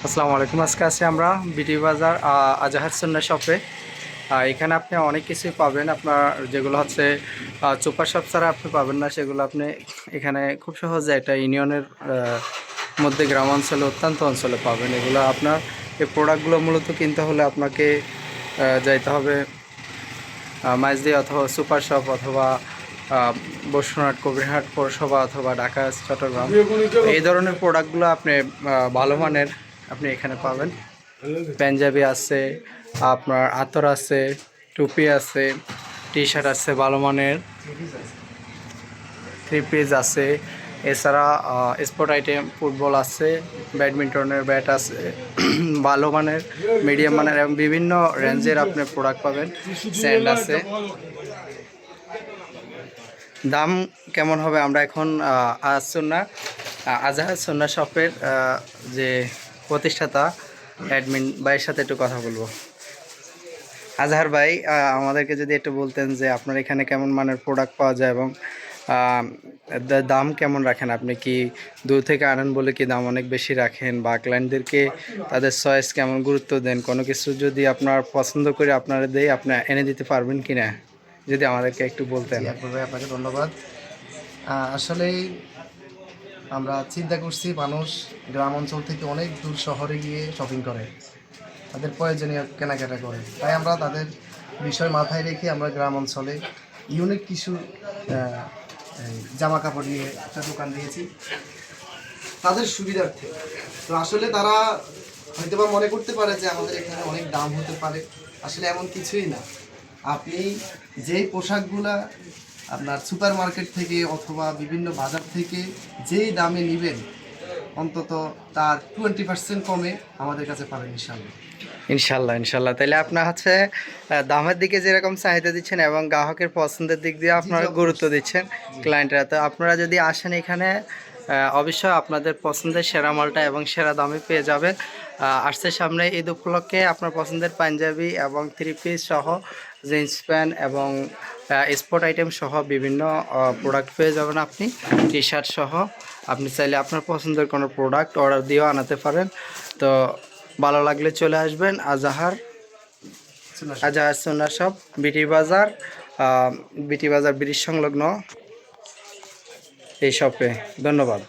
আসসালামু আলাইকুম। আজকে আছি আমরা বিটি বাজার আজাহার সুন্নাহ শপে। এখানে আপনি অনেক কিছুই পাবেন। আপনার যেগুলো হচ্ছে সুপার শপ ছাড়া আপনি পাবেন না, সেগুলো আপনি এখানে খুব সহজে একটা ইউনিয়নের মধ্যে গ্রাম অঞ্চলে অত্যন্ত অঞ্চলে পাবেন। এগুলো আপনার এই প্রোডাক্টগুলো মূলত কিনতে হলে আপনাকে যাইতে হবে মাইজদি অথবা সুপার শপ অথবা বসুরহাট, কবিরহাট পৌরসভা অথবা ঢাকা, চট্টগ্রাম। এই ধরনের প্রোডাক্টগুলো আপনি ভালো মানের আপনি এখানে পাবেন। পাঞ্জাবি আছে, আপনার আতর আছে, টুপি আছে, টি শার্ট আছে ভালো মানের, থ্রি পিস আছে। এছাড়া স্পোর্ট আইটেম ফুটবল আছে, ব্যাডমিন্টনের ব্যাট আছে ভালো মানের, মিডিয়াম মানের এবং বিভিন্ন রেঞ্জের আপনি প্রোডাক্ট পাবেন। স্যান্ড আছে। দাম কেমন হবে আমরা এখন আজাহার সুন্নাহ শপের যে প্রতিষ্ঠাতা অ্যাডমিন ভাইয়ের সাথে একটু কথা বলবো। আজহার ভাই, আমাদেরকে যদি একটু বলতেন যে আপনার এখানে কেমন মানের প্রোডাক্ট পাওয়া যায় এবং দাম কেমন রাখেন। আপনি কি দূর থেকে আনেন বলে কি দাম অনেক বেশি রাখেন, বা ক্লায়েন্টদেরকে তাদের চয়েস কেমন গুরুত্ব দেন? কোনো কিছু যদি আপনার পছন্দ করে আপনারা দেয়, আপনি এনে দিতে পারবেন কি না, যদি আমাদেরকে একটু বলতেন। ভাই, আপনাকে ধন্যবাদ। আসলেই আমরা চিন্তা করছি, মানুষ গ্রাম অঞ্চল থেকে অনেক দূর শহরে গিয়ে শপিং করে, তাদের প্রয়োজনীয় কেনাকাটা করে। তাই আমরা তাদের বিষয় মাথায় রেখে আমরা গ্রাম অঞ্চলে ইউনিক কিছু জামা কাপড় নিয়ে একটা দোকান দিয়েছি তাদের সুবিধার্থে। তো আসলে তারা হয়তোবা মনে করতে পারে যে আমাদের এখানে অনেক দাম হতে পারে, আসলে এমন কিছুই না। আপনি যেই পোশাকগুলা আপনার সুপার মার্কেট থেকে অথবা বিভিন্ন বাজার থেকে যেই দামে নেবেন, অন্তত তার 20% কমে আমাদের কাছে পাবেন ইনশাল্লাহ। ইনশাল্লাহ ইনশাল্লাহ। তাহলে আপনার হচ্ছে দামের দিকে যেরকম চাহিদা দিচ্ছেন এবং গ্রাহকের পছন্দের দিক দিয়ে আপনারা গুরুত্ব দিচ্ছেন ক্লায়েন্টরা। তো আপনারা যদি আসেন এখানে, অবশ্যই আপনাদের পছন্দের সেরা মালটা এবং সেরা দামে পেয়ে যাবেন। আসছে সামনে ঈদ উপলক্ষে আপনার পছন্দের পাঞ্জাবি এবং থ্রি পিস সহ জিন্স প্যান্ট এবং স্পোর্ট আইটেম সহ বিভিন্ন প্রোডাক্ট পেয়ে যাবেন আপনি, টি শার্ট সহ। আপনি চাইলে আপনার পছন্দের কোনো প্রোডাক্ট অর্ডার দিয়েও আনাতে পারেন। তো ভালো লাগলে চলে আসবেন আজাহার সুন্নাহ শপ, বিটি বাজার ব্রিজ সংলগ্ন এই শপে। ধন্যবাদ।